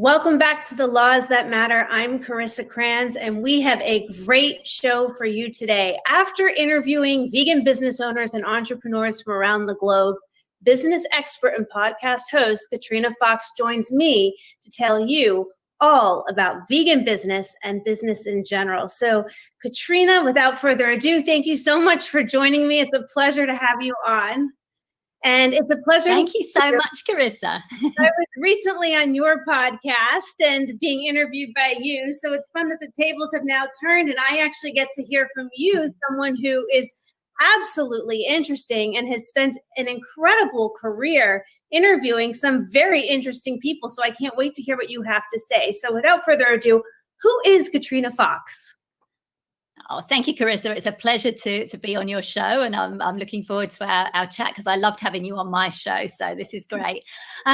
Welcome back to the Laws That Matter. I'm Carissa Kranz, and we have a great show for you today. After interviewing vegan business owners and entrepreneurs from around the globe, business expert and podcast host Katrina Fox joins me to tell you all about vegan business and business in general. So, Katrina, without further ado, thank you so much for joining me. It's a pleasure to have you on. And it's a pleasure. Thank you so much, Carissa. I was recently on your podcast and being interviewed by you. So it's fun that the tables have now turned and I actually get to hear from you, someone who is absolutely interesting and has spent an incredible career interviewing some very interesting people. So I can't wait to hear what you have to say. So without further ado, who is Katrina Fox? Oh, thank you, Carissa. It's a pleasure to be on your show, and I'm looking forward to our chat because I loved having you on my show. So this is great.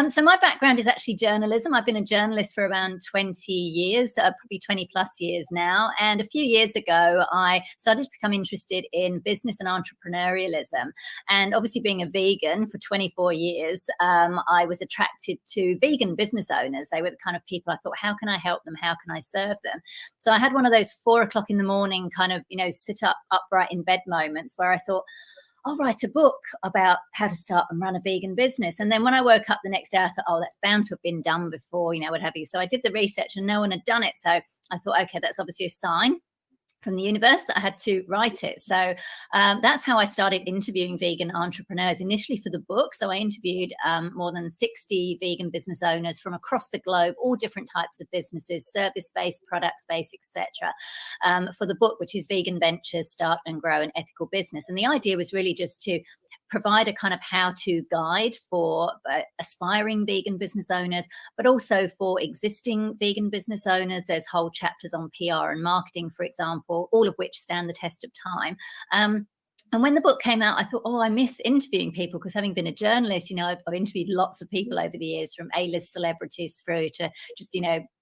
So my background is actually journalism. I've been a journalist for around 20 years, probably 20 plus years now. And a few years ago, I started to become interested in business and entrepreneurialism. And obviously being a vegan for 24 years, I was attracted to vegan business owners. They were the kind of people I thought, how can I help them? How can I serve them? So I had one of those 4 o'clock in the morning kind of, sit up upright in bed moments where I thought, I'll write a book about how to start and run a vegan business. And then when I woke up the next day, I thought, oh, that's bound to have been done before, what have you. So I did the research and no one had done it. So I thought, okay, that's obviously a sign from the universe that I had to write it. So that's how I started interviewing vegan entrepreneurs initially for the book. So I interviewed more than 60 vegan business owners from across the globe, all different types of businesses, service-based, products-based, etc. For the book, which is Vegan Ventures, Start and Grow an Ethical Business. And the idea was really just to provide a kind of how-to guide for aspiring vegan business owners, but also for existing vegan business owners. There's whole chapters on PR and marketing, for example, all of which stand the test of time. And when the book came out, I thought, oh, I miss interviewing people because having been a journalist, I've interviewed lots of people over the years, from A-list celebrities through to just,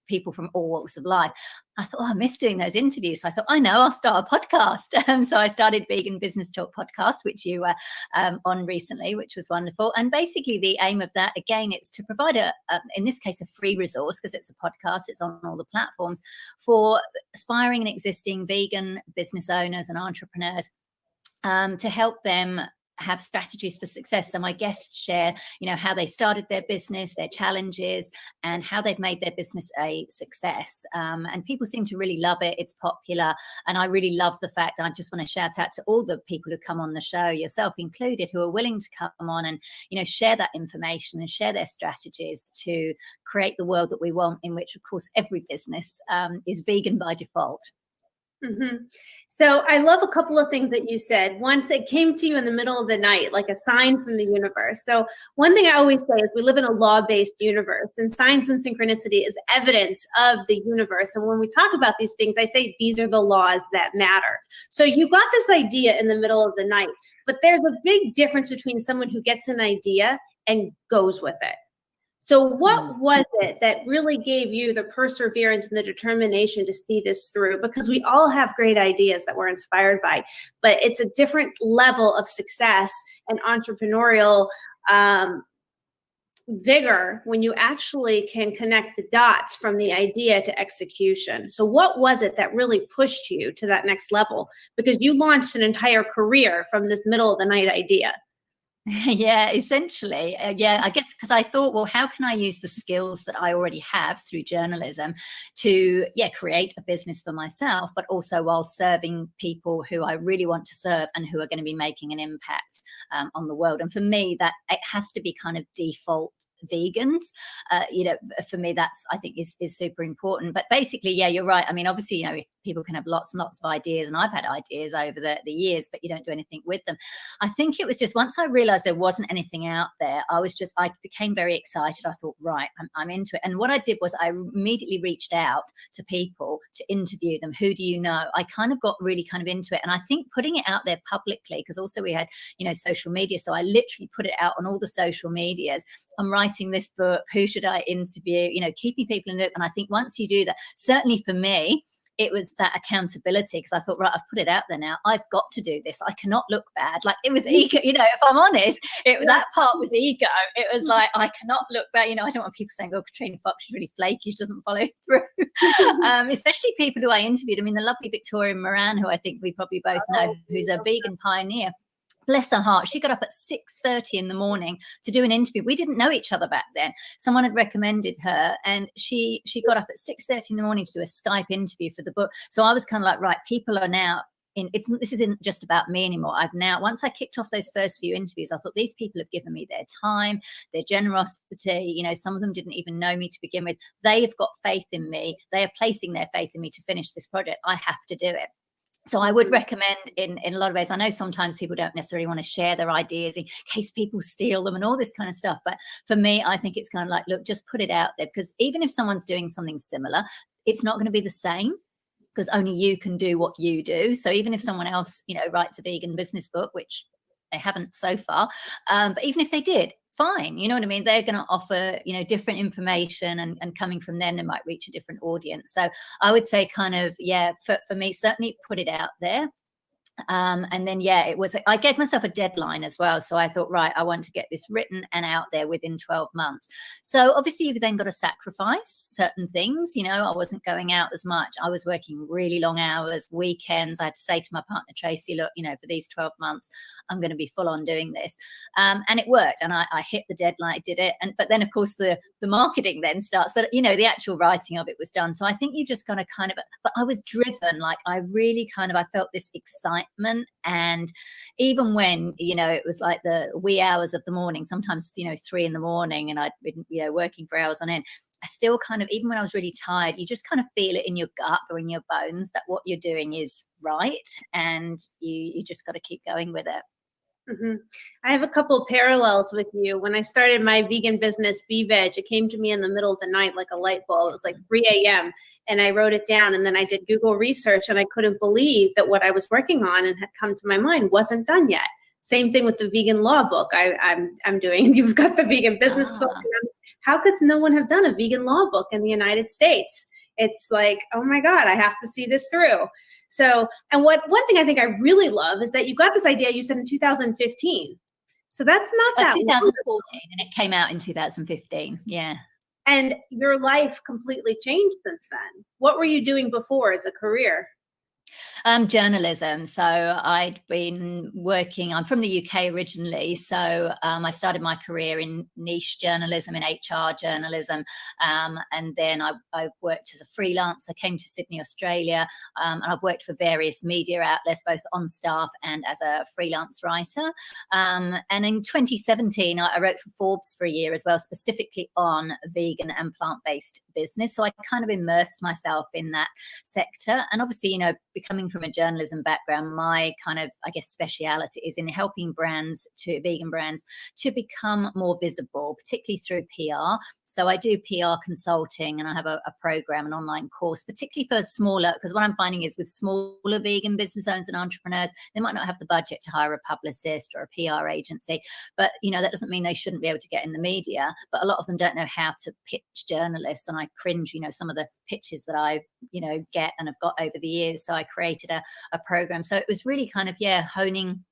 people from all walks of life. I thought, oh, I miss doing those interviews. So I thought, I know, I'll start a podcast. So I started Vegan Business Talk Podcast, which you were on recently, which was wonderful. And basically the aim of that, again, it's to provide in this case, a free resource, because it's a podcast, it's on all the platforms, for aspiring and existing vegan business owners and entrepreneurs to help them have strategies for success. So my guests share, how they started their business, their challenges, and how they've made their business a success. And people seem to really love it. It's popular. And I really love the fact, I just want to shout out to all the people who come on the show, yourself included, who are willing to come on and, share that information and share their strategies to create the world that we want, in which, of course, every business is vegan by default. Mm-hmm. So I love a couple of things that you said. Once it came to you in the middle of the night, like a sign from the universe. So one thing I always say is we live in a law-based universe, and signs and synchronicity is evidence of the universe. And when we talk about these things, I say these are the laws that matter. So you got this idea in the middle of the night, but there's a big difference between someone who gets an idea and goes with it. So what was it that really gave you the perseverance and the determination to see this through? Because we all have great ideas that we're inspired by, but it's a different level of success and entrepreneurial vigor when you actually can connect the dots from the idea to execution. So what was it that really pushed you to that next level? Because you launched an entire career from this middle of the night idea. Yeah, essentially. I guess because I thought, well, how can I use the skills that I already have through journalism to, create a business for myself, but also while serving people who I really want to serve and who are going to be making an impact on the world. And for me, that it has to be kind of default vegans. For me, that's, I think, is super important. But basically, you're right. I mean, obviously, people can have lots and lots of ideas, and I've had ideas over the years, but you don't do anything with them. I think it was just once I realized there wasn't anything out there, I became very excited. I thought, right, I'm into it. And what I did was I immediately reached out to people to interview them. Who do you know? I kind of got really kind of into it. And I think putting it out there publicly, because also we had, social media. So I literally put it out on all the social medias. I'm writing this book. Who should I interview? Keeping people in the loop. And I think once you do that, certainly for me, it was that accountability, because I thought, right, I've put it out there now. I've got to do this. I cannot look bad. Like, it was ego, you know, if I'm honest, that part was ego. It was like, I cannot look bad. You know, I don't want people saying, oh, Katrina Fox, she's really flaky, she doesn't follow through. Especially people who I interviewed. I mean, the lovely Victoria Moran, who I think we probably both know, who's a vegan pioneer. Bless her heart, she got up at 6:30 in the morning to do an interview. We didn't know each other back then. Someone had recommended her, and she got up at 6:30 in the morning to do a Skype interview for the book. So I was kind of like, right, people are now this isn't just about me anymore. Once I kicked off those first few interviews, I thought, these people have given me their time, their generosity. You know, some of them didn't even know me to begin with. They've got faith in me. They are placing their faith in me to finish this project. I have to do it. So I would recommend in a lot of ways. I know sometimes people don't necessarily want to share their ideas in case people steal them and all this kind of stuff. But for me, I think it's kind of like, look, just put it out there, because even if someone's doing something similar, it's not going to be the same, because only you can do what you do. So even if someone else, you know, writes a vegan business book, which they haven't so far, but even if they did, fine. You know what I mean? They're going to offer, you know, different information, and coming from them, they might reach a different audience. So I would say kind of, for me, certainly put it out there. And then, I gave myself a deadline as well. So I thought, right, I want to get this written and out there within 12 months. So obviously you've then got to sacrifice certain things. You know, I wasn't going out as much. I was working really long hours, weekends. I had to say to my partner, Tracy, look, you know, for these 12 months, I'm going to be full on doing this. And it worked. And I hit the deadline, I did it. But then, of course, the marketing then starts. But, you know, the actual writing of it was done. So I think you just got to but I was driven. Like, I really I felt this excitement. And even when, you know, it was like the wee hours of the morning, sometimes, you know, 3 in the morning, and I'd been, you know, working for hours on end, I still even when I was really tired, you just kind of feel it in your gut or in your bones that what you're doing is right, and you just got to keep going with it. Mm-hmm. I have a couple of parallels with you. When I started my vegan business, BeVeg, it came to me in the middle of the night like a light bulb. It was like 3 a.m. and I wrote it down, and then I did Google research, and I couldn't believe that what I was working on and had come to my mind wasn't done yet. Same thing with the vegan law book I'm doing. You've got the vegan business book. How could no one have done a vegan law book in the United States? It's like, oh my God, I have to see this through. So, and one thing I think I really love is that you got this idea, you said in 2015. So that's not that 2014, and it came out in 2015. Yeah. And your life completely changed since then. What were you doing before as a career? Journalism. So I'd been working, I'm from the UK originally. So I started my career in niche journalism, in HR journalism. And then I worked as a freelancer, came to Sydney, Australia. And I've worked for various media outlets, both on staff and as a freelance writer. And in 2017, I wrote for Forbes for a year as well, specifically on vegan and plant-based business. So I kind of immersed myself in that sector. And obviously, you know, becoming from a journalism background, my kind of, I guess, speciality is in helping vegan brands to become more visible, particularly through PR. So I do PR consulting, and I have a program, an online course, particularly for smaller, because what I'm finding is with smaller vegan business owners and entrepreneurs, they might not have the budget to hire a publicist or a PR agency, but, you know, that doesn't mean they shouldn't be able to get in the media, but a lot of them don't know how to pitch journalists. And I cringe, you know, some of the pitches that I, you know, get and have got over the years. So I created a program. So it was really kind of, honing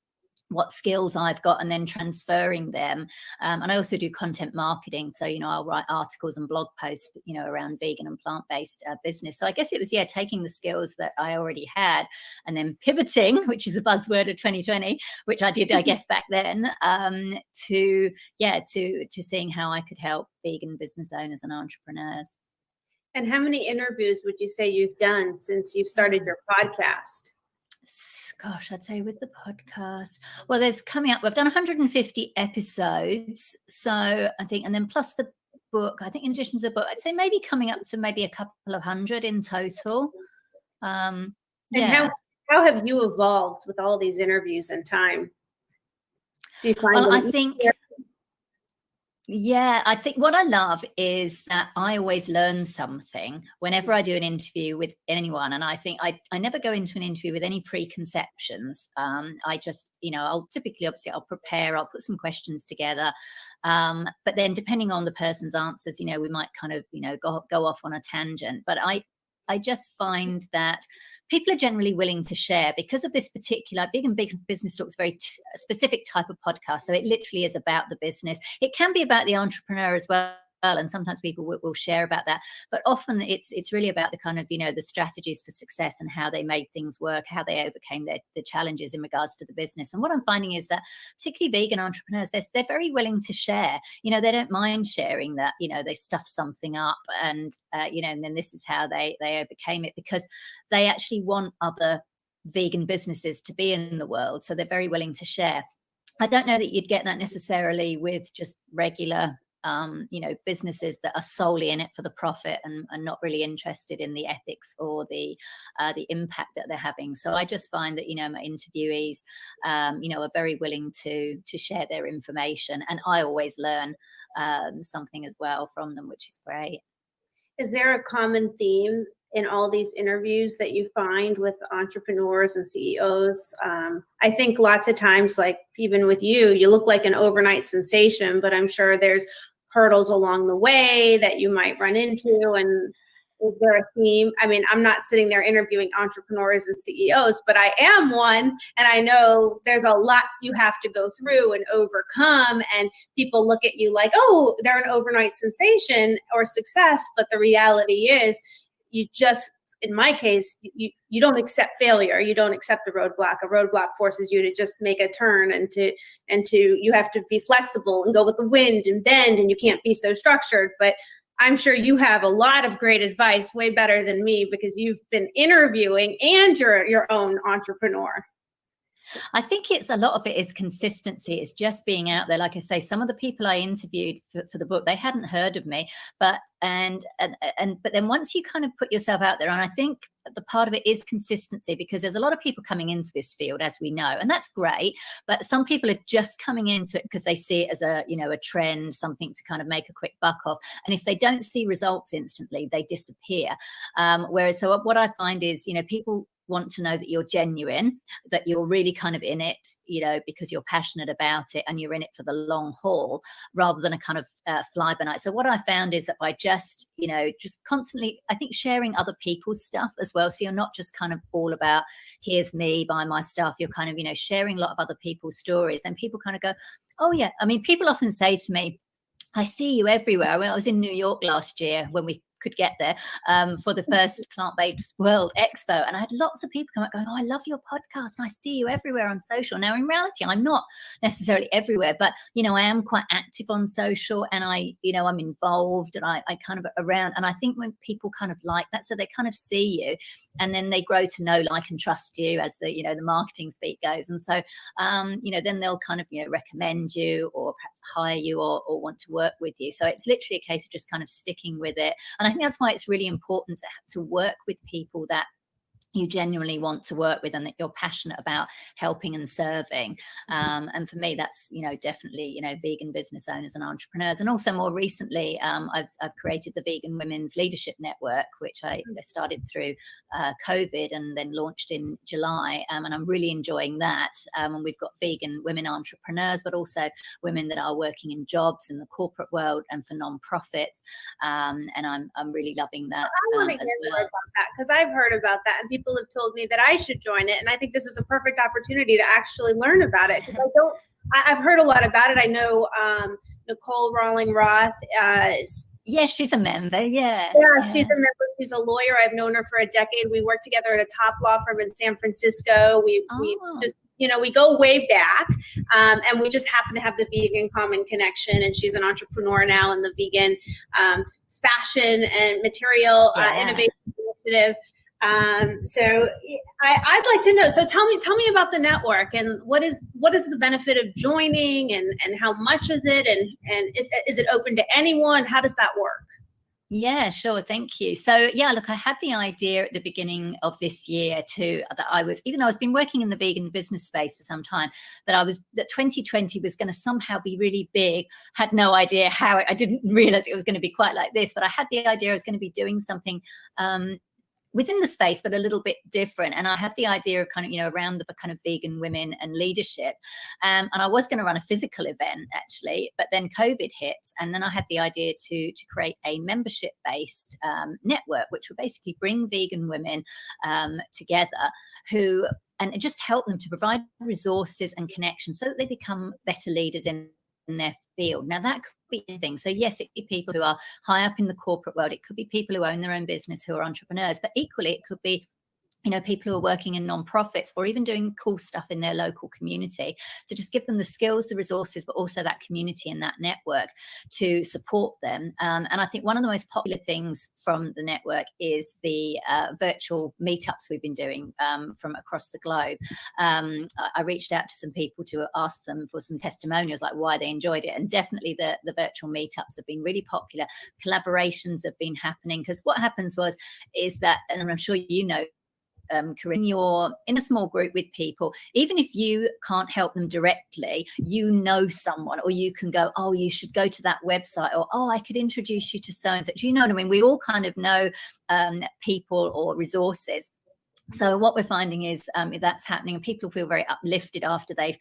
what skills I've got and then transferring them. And I also do content marketing. So, you know, I'll write articles and blog posts, you know, around vegan and plant-based business. So I guess it was, taking the skills that I already had and then pivoting, which is a buzzword of 2020, which I did, I guess, back then, to seeing how I could help vegan business owners and entrepreneurs. And how many interviews would you say you've done since you've started your podcast? Gosh, I'd say with the podcast, well, there's coming up, we've done 150 episodes. So I think, and then plus the book, I think in addition to the book, I'd say maybe coming up to maybe a couple of hundred in total. And how have you evolved with all these interviews and time? Do you find I think what I love is that I always learn something whenever I do an interview with anyone. And I think I never go into an interview with any preconceptions. I just, you know, I'll prepare, I'll put some questions together. But then depending on the person's answers, you know, we might kind of, you know, go off on a tangent. But I I just find that people are generally willing to share because of this particular Vegan Business Talk is a very specific type of podcast. So it literally is about the business. It can be about the entrepreneur as well. And sometimes people will share about that, but often it's really about the kind of, the strategies for success and how they made things work, how they overcame the challenges in regards to the business. And what I'm finding is that particularly vegan entrepreneurs, they're very willing to share. They don't mind sharing that, they stuff something up and, and then this is how they overcame it, because they actually want other vegan businesses to be in the world. So they're very willing to share. I don't know that you'd get that necessarily with just regular businesses that are solely in it for the profit and are not really interested in the ethics or the impact that they're having. So I just find that, my interviewees, are very willing to share their information, and I always learn something as well from them, which is great. Is there a common theme in all these interviews that you find with entrepreneurs and CEOs? I think lots of times, like even with you look like an overnight sensation, but I'm sure there's hurdles along the way that you might run into. And is there a theme? I mean, I'm not sitting there interviewing entrepreneurs and CEOs, but I am one. And I know there's a lot you have to go through and overcome. And people look at you like, oh, they're an overnight sensation or success. But the reality is, you just, in my case, you don't accept failure. You don't accept the roadblock. A roadblock forces you to just make a turn and to you have to be flexible and go with the wind and bend, and you can't be so structured. But I'm sure you have a lot of great advice, way better than me, because you've been interviewing and you're your own entrepreneur. I think a lot of it is consistency. It's just being out there. Like I say, some of the people I interviewed for the book, they hadn't heard of me, but then once you kind of put yourself out there, and I think the part of it is consistency, because there's a lot of people coming into this field, as we know, and that's great. But some people are just coming into it because they see it as a trend, something to kind of make a quick buck off. And if they don't see results instantly, they disappear. Whereas, so what I find is, people want to know that you're genuine, that you're really kind of in it, because you're passionate about it and you're in it for the long haul, rather than a kind of fly by night. So what I found is that by just constantly, I think, sharing other people's stuff as well. So you're not just kind of all about, here's me, buy my stuff. You're kind of, sharing a lot of other people's stories. And people kind of go, oh yeah. I mean, people often say to me, I see you everywhere. When I was in New York last year, when we could get there, for the first Plant-Based World Expo, and I had lots of people come up going, oh, I love your podcast and I see you everywhere on social. Now in reality, I'm not necessarily everywhere, but I am quite active on social, and I'm involved, and I kind of around. And I think when people kind of like that, so they kind of see you, and then they grow to know, like, and trust you, as the the marketing speak goes. And so then they'll kind of recommend you, or perhaps hire you, or want to work with you. So it's literally a case of just kind of sticking with it. And I think that's why it's really important to work with people that you genuinely want to work with and that you're passionate about helping and serving. And for me, that's, definitely, vegan business owners and entrepreneurs. And also more recently, I've created the Vegan Women's Leadership Network, which I started through COVID and then launched in July. And I'm really enjoying that. And we've got vegan women entrepreneurs, but also women that are working in jobs in the corporate world and for nonprofits. And I'm really loving that. I want to hear more about that, because I've heard about that, and people have told me that I should join it. And I think this is a perfect opportunity to actually learn about it, because I've heard a lot about it. I know Nicole Rawling Roth. Yes, she's a member. Yeah, she's a member. She's a lawyer. I've known her for a decade. We worked together at a top law firm in San Francisco. We just, we go way back, and we just happen to have the vegan common connection. And she's an entrepreneur now in the vegan fashion and material innovation initiative. So I'd like to know. So tell me about the network, and what is the benefit of joining, and how much is it, and is it open to anyone? How does that work? Yeah, sure. Thank you. So yeah, look, I had the idea at the beginning of this year that I was, even though I've been working in the vegan business space for some time, that 2020 was going to somehow be really big. Had no idea how. I didn't realize it was going to be quite like this, but I had the idea I was going to be doing something within the space, but a little bit different. And I had the idea of kind of, around the kind of vegan women and leadership. And I was going to run a physical event actually, but then COVID hit. And then I had the idea to create a membership-based network, which would basically bring vegan women together and just help them to provide resources and connections so that they become better leaders in their field. Now that could be anything. So yes, it could be people who are high up in the corporate world. It could be people who own their own business, who are entrepreneurs, but equally it could be people who are working in non-profits or even doing cool stuff in their local community, to just give them the skills, the resources, but also that community and that network to support them. And I think one of the most popular things from the network is the virtual meetups we've been doing from across the globe. I reached out to some people to ask them for some testimonials, like why they enjoyed it. And definitely the virtual meetups have been really popular. Collaborations have been happening, because what happens is that, and I'm sure Corinne, you're in a small group with people, even if you can't help them directly, someone, or you can go, oh, you should go to that website, or, oh, I could introduce you to so-and-so. Do you know what I mean? We all kind of know people or resources. So what we're finding is that's happening, and people feel very uplifted after they've,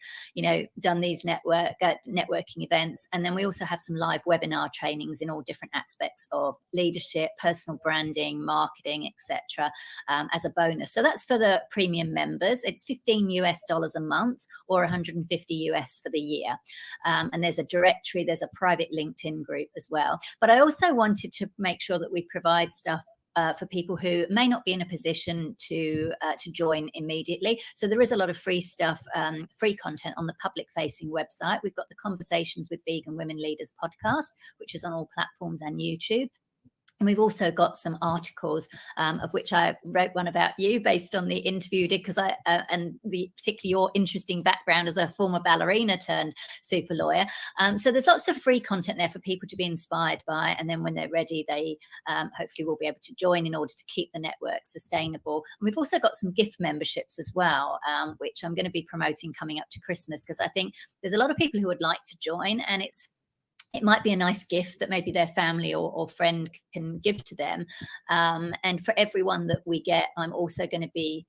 done these networking events. And then we also have some live webinar trainings in all different aspects of leadership, personal branding, marketing, etc., as a bonus. So that's for the premium members. It's $15 a month, or $150 for the year. And there's a directory, there's a private LinkedIn group as well. But I also wanted to make sure that we provide stuff for people who may not be in a position to join immediately. So there is a lot of free stuff, free content on the public-facing website. We've got the Conversations with Vegan Women Leaders podcast, which is on all platforms and YouTube. And we've also got some articles, of which I wrote one about you based on the interview you did, because and particularly your interesting background as a former ballerina turned super lawyer. So there's lots of free content there for people to be inspired by. And then when they're ready, they hopefully will be able to join in order to keep the network sustainable. And we've also got some gift memberships as well, which I'm going to be promoting coming up to Christmas, because I think there's a lot of people who would like to join, and it might be a nice gift that maybe their family or friend can give to them. And for everyone that we get, I'm also going to be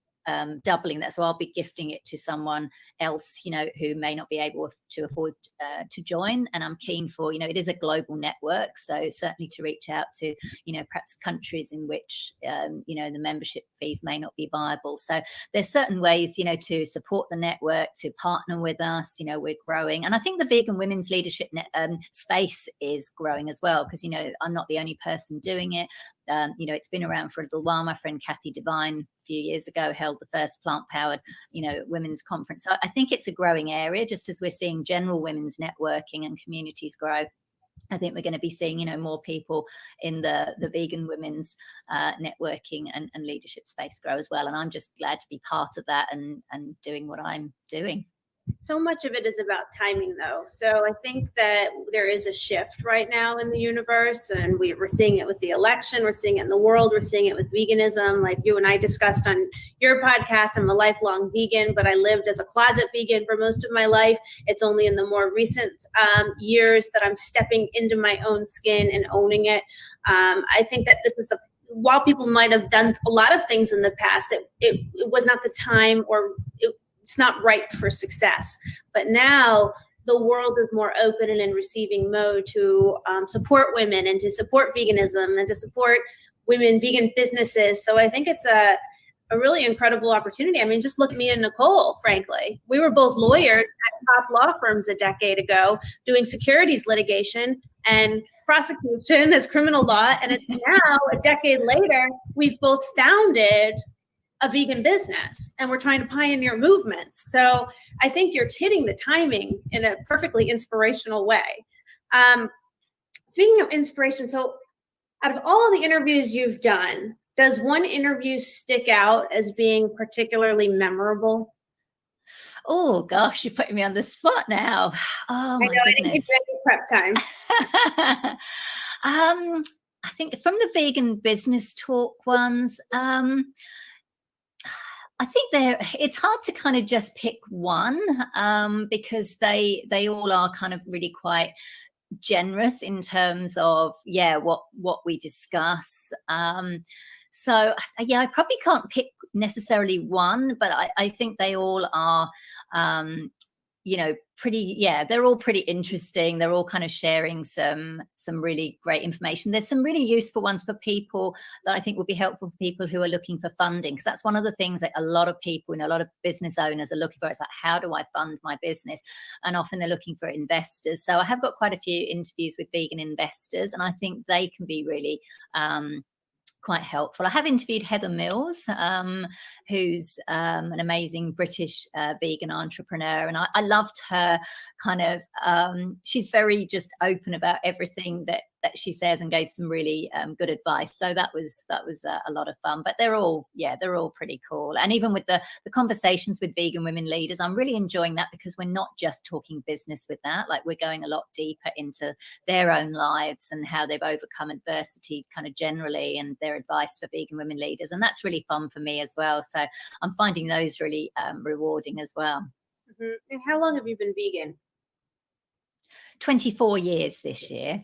doubling that. So I'll be gifting it to someone else, who may not be able to afford to join. And I'm keen for, it is a global network. So certainly to reach out to, perhaps countries in which, the membership fees may not be viable. So there's certain ways, to support the network, to partner with us. We're growing. And I think the vegan women's leadership space is growing as well, because, I'm not the only person doing it. It's been around for a little while. My friend Kathy Devine a few years ago held the first plant-powered, women's conference. So I think it's a growing area, just as we're seeing general women's networking and communities grow. I think we're going to be seeing, more people in the vegan women's networking and leadership space grow as well. And I'm just glad to be part of that and doing what I'm doing. So much of it is about timing, though. So I think that there is a shift right now in the universe, and we're seeing it with the election. We're seeing it in the world. We're seeing it with veganism. Like you and I discussed on your podcast, I'm a lifelong vegan, but I lived as a closet vegan for most of my life. It's only in the more recent years that I'm stepping into my own skin and owning it. I think that this is while people might have done a lot of things in the past, it was not the time, or it's not ripe for success. But now the world is more open and in receiving mode to support women and to support veganism and to support women vegan businesses. So I think it's a really incredible opportunity. I mean, just look at me and Nicole, frankly. We were both lawyers at top law firms a decade ago doing securities litigation and prosecution as criminal law. And it's now, a decade later, we've both founded a vegan business, and we're trying to pioneer movements. So I think you're hitting the timing in a perfectly inspirational way. Speaking of inspiration, so out of all the interviews you've done, does one interview stick out as being particularly memorable? Oh gosh, you're putting me on the spot now. Oh my goodness. I didn't give you any prep time. I think from the vegan business talk ones, I think it's hard to kind of just pick one, because they all are kind of really quite generous in terms of what we discuss. So yeah, I probably can't pick necessarily one, but I think they all are, they're all pretty interesting. They're all kind of sharing some really great information. There's some really useful ones for people that I think will be helpful for people who are looking for funding, because that's one of the things that a lot of people and a lot of business owners are looking for. It's like, how do I fund my business? And often they're looking for investors. So I have got quite a few interviews with vegan investors, and I think they can be really quite helpful. I have interviewed Heather Mills, who's an amazing British vegan entrepreneur, and I loved her kind of, she's very just open about everything that she says, and gave some really good advice. So that was a lot of fun. But they're all pretty cool. And even with the conversations with vegan women leaders, I'm really enjoying that, because we're not just talking business with that. Like, we're going a lot deeper into their own lives and how they've overcome adversity kind of generally, and their advice for vegan women leaders. And that's really fun for me as well. So I'm finding those really rewarding as well. Mm-hmm. And how long have you been vegan? 24 years this year.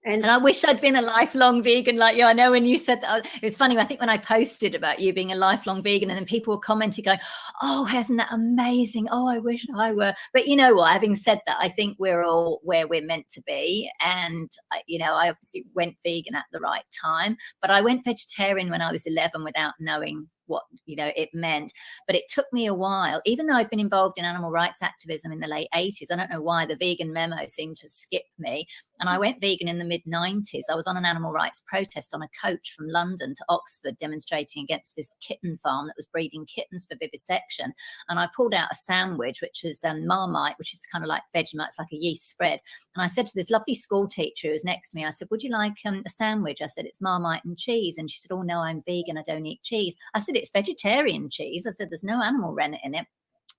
And I wish I'd been a lifelong vegan like you. I know when you said that, it was funny. I think when I posted about you being a lifelong vegan, and then people were commenting going, oh, isn't that amazing? Oh, I wish I were. But you know what, having said that, I think we're all where we're meant to be. And, I obviously went vegan at the right time, but I went vegetarian when I was 11 without knowing what it meant. But it took me a while, even though I'd been involved in animal rights activism in the late 80s. I don't know why the vegan memo seemed to skip me, and I went vegan in the mid-90s. I was on an animal rights protest on a coach from London to Oxford, demonstrating against this kitten farm that was breeding kittens for vivisection. And I pulled out a sandwich, which was Marmite, which is kind of like Vegemite. It's like a yeast spread. And I said to this lovely school teacher who was next to me, I said, would you like a sandwich? I said, it's Marmite and cheese. And she said, oh no, I'm vegan, I don't eat cheese. I said, it's vegetarian cheese. I said, there's no animal rennet in it.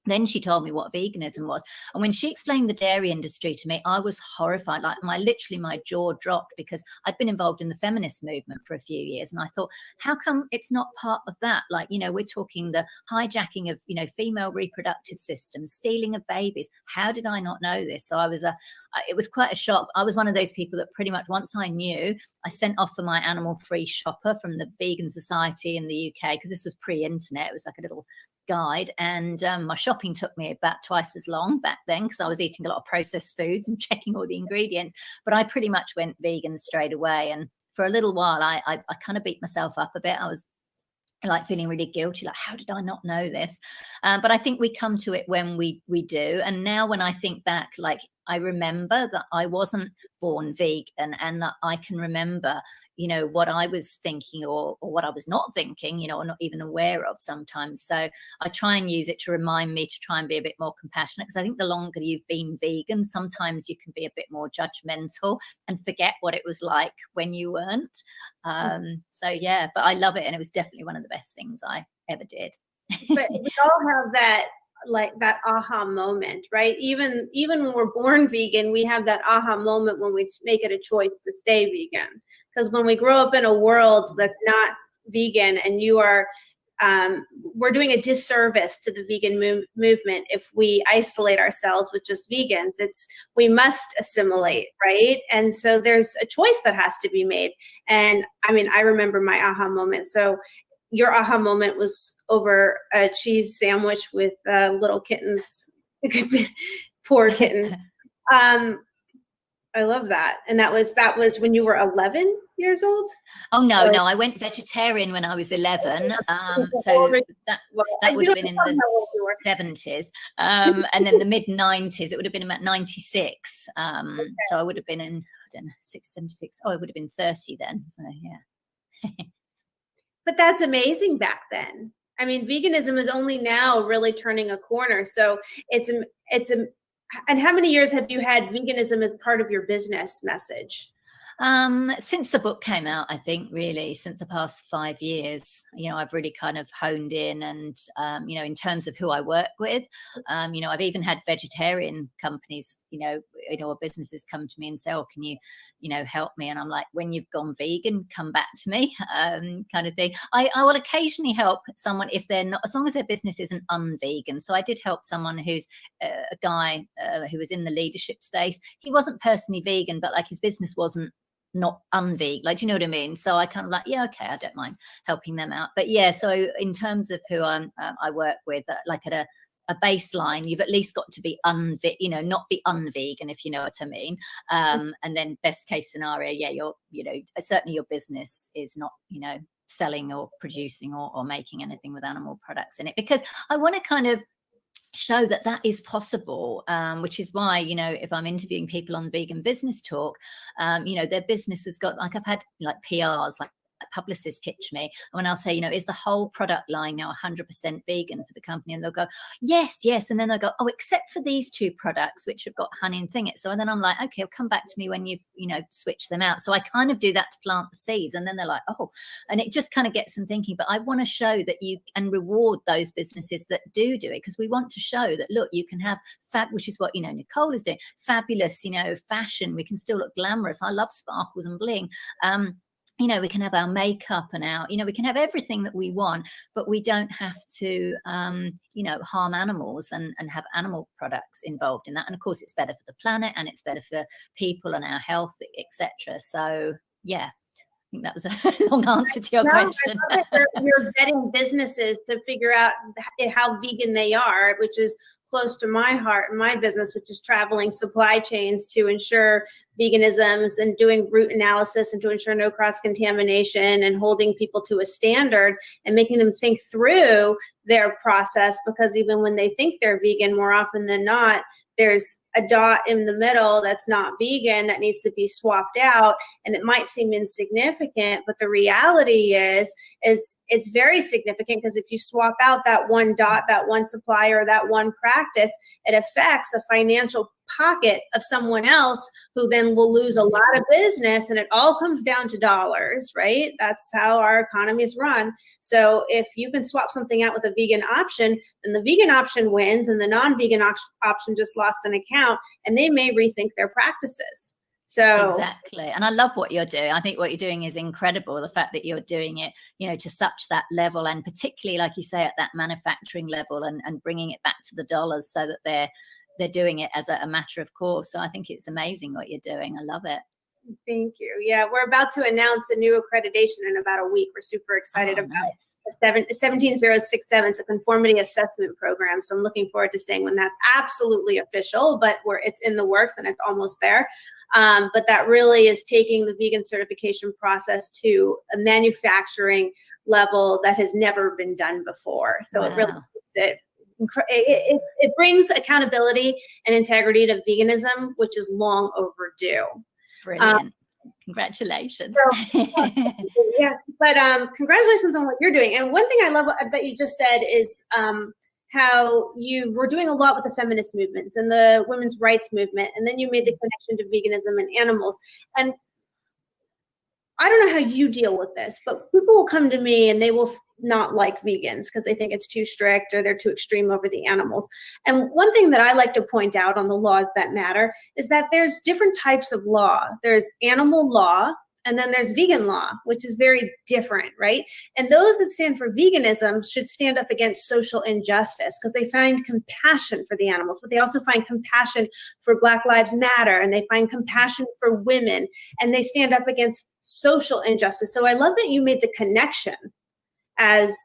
Then she told me what veganism was. And when she explained the dairy industry to me, I was horrified. Like, my jaw dropped, because I'd been involved in the feminist movement for a few years. And I thought, how come it's not part of that? Like, we're talking the hijacking of, female reproductive systems, stealing of babies. How did I not know this? So it was quite a shock. I was one of those people that pretty much, once I knew, I sent off for my animal-free shopper from the Vegan Society in the UK, because this was pre-internet. It was like a little guide, and my shopping took me about twice as long back then, because I was eating a lot of processed foods and checking all the ingredients. But I pretty much went vegan straight away, and for a little while I kind of beat myself up a bit. I was like feeling really guilty, like, how did I not know this? But I think we come to it when we do. And now when I think back, like, I remember that I wasn't born vegan, and that I can remember what I was thinking, or what I was not thinking, or not even aware of sometimes. So I try and use it to remind me to try and be a bit more compassionate, because I think the longer you've been vegan, sometimes you can be a bit more judgmental and forget what it was like when you weren't. So yeah, but I love it, and it was definitely one of the best things I ever did. But we all have that, like, that aha moment, right? Even when we're born vegan, we have that aha moment when we make it a choice to stay vegan. Because when we grow up in a world that's not vegan, and we're doing a disservice to the vegan movement if we isolate ourselves with just vegans. We must assimilate, right? And so there's a choice that has to be made. And I mean, I remember my aha moment. So your aha moment was over a cheese sandwich with little kittens. Poor kitten. I love that. And that was when you were 11 years old? Oh, no, I went vegetarian when I was 11. So that would have been in the 70s. And then the mid-90s, it would have been about 96. So I would have been in, I don't know, 76. Oh, I would have been 30 then. So, yeah. But that's amazing back then. I mean, veganism is only now really turning a corner. So and how many years have you had veganism as part of your business message? Since the book came out, I think really since the past 5 years, I've really kind of honed in, and, in terms of who I work with, I've even had vegetarian companies, or businesses come to me and say, oh, can you, help me? And I'm like, when you've gone vegan, come back to me, kind of thing. I will occasionally help someone if they're not, as long as their business isn't unvegan. So I did help someone who's a guy who was in the leadership space. He wasn't personally vegan, but like his business wasn't not unvegan, like, do you know what I mean? So I kind of like, yeah, okay, I don't mind helping them out. But yeah, so in terms of who I work with, like at a baseline, you've at least got to be not be unvegan, if you know what I mean. And then best case scenario, yeah, certainly your business is not, selling or producing or making anything with animal products in it, because I want to kind of show that is possible, which is why, if I'm interviewing people on Vegan Business Talk, their business has got, like, I've had like PRs, like publicists pitch me, and when I'll say, is the whole product line now 100% vegan for the company, and they'll go, yes, and then they'll go, oh, except for these 2 products which have got honey and thing it. So, and then I'm like, okay, well, come back to me when you've switched them out. So I kind of do that to plant the seeds, and then they're like, oh, and it just kind of gets them thinking. But I want to show that you and reward those businesses that do it, because we want to show that, look, you can have which is what Nicole is doing, fabulous fashion. We can still look glamorous. I love sparkles and bling. We can have our makeup and we can have everything that we want, but we don't have to, harm animals and have animal products involved in that. And of course, it's better for the planet, and it's better for people and our health, etc. So, yeah, I think that was a long answer to your question. I love that you're vetting businesses to figure out how vegan they are, which is close to my heart and my business, which is traveling supply chains to ensure veganisms and doing root analysis and to ensure no cross-contamination and holding people to a standard and making them think through their process, because even when they think they're vegan, more often than not, there's a dot in the middle that's not vegan that needs to be swapped out. And it might seem insignificant, but the reality is it's very significant, because if you swap out that one dot, that one supplier, that one practice, it affects a financial pocket of someone else who then will lose a lot of business, and it all comes down to dollars, right? That's how our economies run. So if you can swap something out with a vegan option, then the vegan option wins, and the non-vegan option just lost an account, and they may rethink their practices. So exactly. And I love what you're doing. I think what you're doing is incredible. The fact that you're doing it, to such that level, and particularly, like you say, at that manufacturing level, and bringing it back to the dollars, so that they're doing it as a matter of course. So I think it's amazing what you're doing. I love it. Thank you. Yeah, we're about to announce a new accreditation in about a week. We're super excited about it. 17067. It's a conformity assessment program. So I'm looking forward to seeing when that's absolutely official, but it's in the works and it's almost there. But that really is taking the vegan certification process to a manufacturing level that has never been done before. So It really puts it brings accountability and integrity to veganism, which is long overdue. Brilliant. Congratulations. Yes, but congratulations on what you're doing. And one thing I love that you just said is how you were doing a lot with the feminist movements and the women's rights movement, and then you made the connection to veganism and animals. And I don't know how you deal with this, but people will come to me and they will not like vegans because they think it's too strict or they're too extreme over the animals. And one thing that I like to point out on the laws that matter is that there's different types of law. There's animal law, and then there's vegan law, which is very different, right? And those that stand for veganism should stand up against social injustice because they find compassion for the animals, but they also find compassion for Black Lives Matter, and they find compassion for women, and they stand up against social injustice. So I love that you made the connection as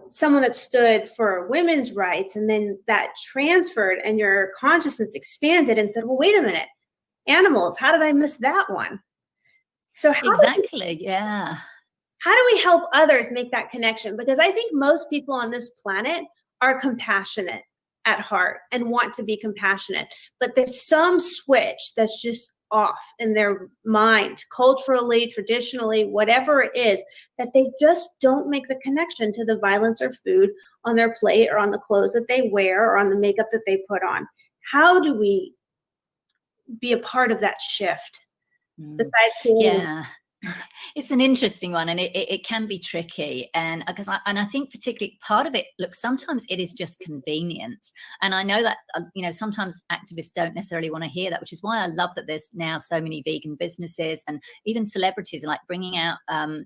someone that stood for women's rights, and then that transferred and your consciousness expanded and said, well, wait a minute, animals, how did I miss that one? So how do we help others make that connection? Because I think most people on this planet are compassionate at heart and want to be compassionate, but there's some switch that's just off in their mind, culturally, traditionally, whatever it is, that they just don't make the connection to the violence or food on their plate or on the clothes that they wear or on the makeup that they put on. How do we be a part of that shift? Besides It's an interesting one, and it can be tricky, and because I think particularly part of it, look, sometimes it is just convenience, and I know that sometimes activists don't necessarily want to hear that, which is why I love that there's now so many vegan businesses, and even celebrities are like bringing out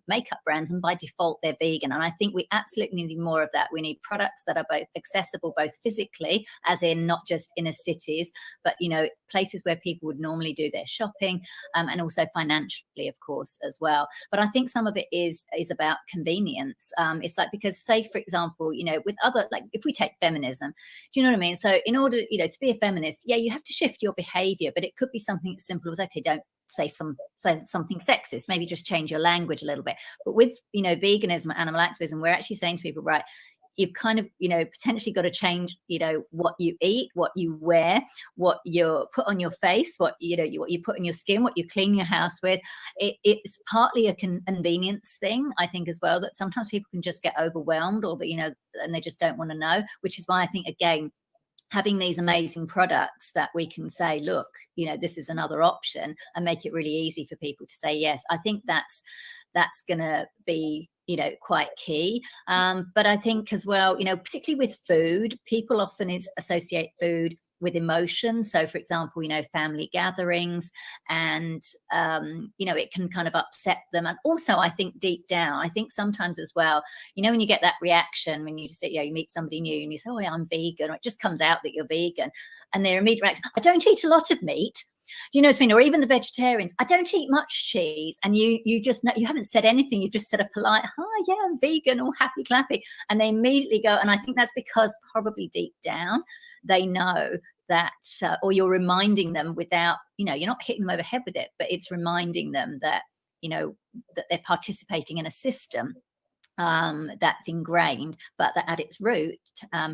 makeup brands, and by default they're vegan. And I think we absolutely need more of that. We need products that are both accessible, both physically, as in not just inner cities, but places where people would normally do their shopping, and also financially, of course, as well. But I think some of it is about convenience. It's like, because say, for example, with other, like if we take feminism, do you know what I mean? So in order, to be a feminist, yeah, you have to shift your behavior, but it could be something as simple as, okay, don't say something sexist, maybe just change your language a little bit. But with, veganism, animal activism, we're actually saying to people, right, you've kind of, potentially got to change, what you eat, what you wear, what you put on your face, what you put in your skin, what you clean your house with. It's partly a convenience thing, I think, as well, that sometimes people can just get overwhelmed, or that, and they just don't want to know, which is why I think, again, having these amazing products that we can say, look, this is another option, and make it really easy for people to say yes. I think that's going to be, quite key. But I think as well, particularly with food, people often associate food with emotion. So for example, family gatherings, and, it can kind of upset them. And also I think deep down, I think sometimes as well, when you get that reaction, when you just say, you meet somebody new and you say, oh yeah, I'm vegan, or it just comes out that you're vegan, and their immediate reaction, I don't eat a lot of meat. Do you know what I mean? Or even the vegetarians, I don't eat much cheese. And you just know, you haven't said anything. You just said a polite, hi, yeah, I'm vegan, all happy clappy. And they immediately go, and I think that's because probably deep down, they know that, or you're reminding them without, you're not hitting them over the head with it, but it's reminding them that, that they're participating in a system that's ingrained, but that at its root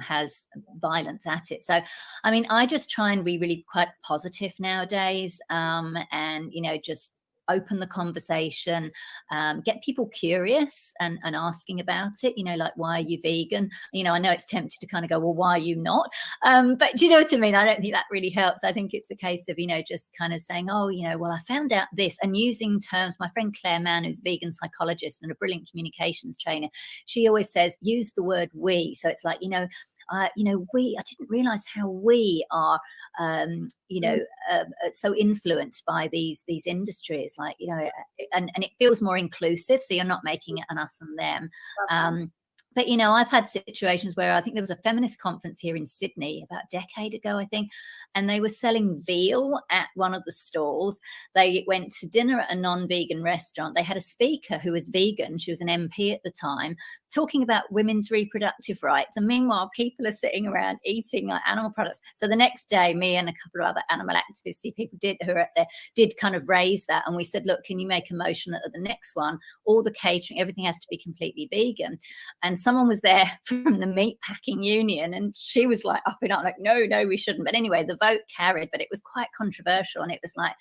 has violence at it. So, I mean, I just try and be really quite positive nowadays, and, just open the conversation, get people curious and asking about it, like, why are you vegan? I know it's tempted to kind of go, well, why are you not? But do you know what I mean? I don't think that really helps. I think it's a case of, just kind of saying, oh, well, I found out this, and using terms. My friend Claire Mann, who's a vegan psychologist and a brilliant communications trainer, she always says, use the word we. So it's like, I didn't realize how we are, so influenced by these industries, like, and it feels more inclusive. So you're not making it an us and them. But, I've had situations where I think there was a feminist conference here in Sydney about a decade ago, I think, and they were selling veal at one of the stalls. They went to dinner at a non-vegan restaurant. They had a speaker who was vegan. She was an MP at the time, talking about women's reproductive rights. And meanwhile, people are sitting around eating like animal products. So the next day, me and a couple of other animal activisty people who are up there did kind of raise that. And we said, look, can you make a motion that at the next one, all the catering, everything has to be completely vegan? And someone was there from the meat packing union, and she was like up and up, like, no, we shouldn't. But anyway, the vote carried, but it was quite controversial. And it was like,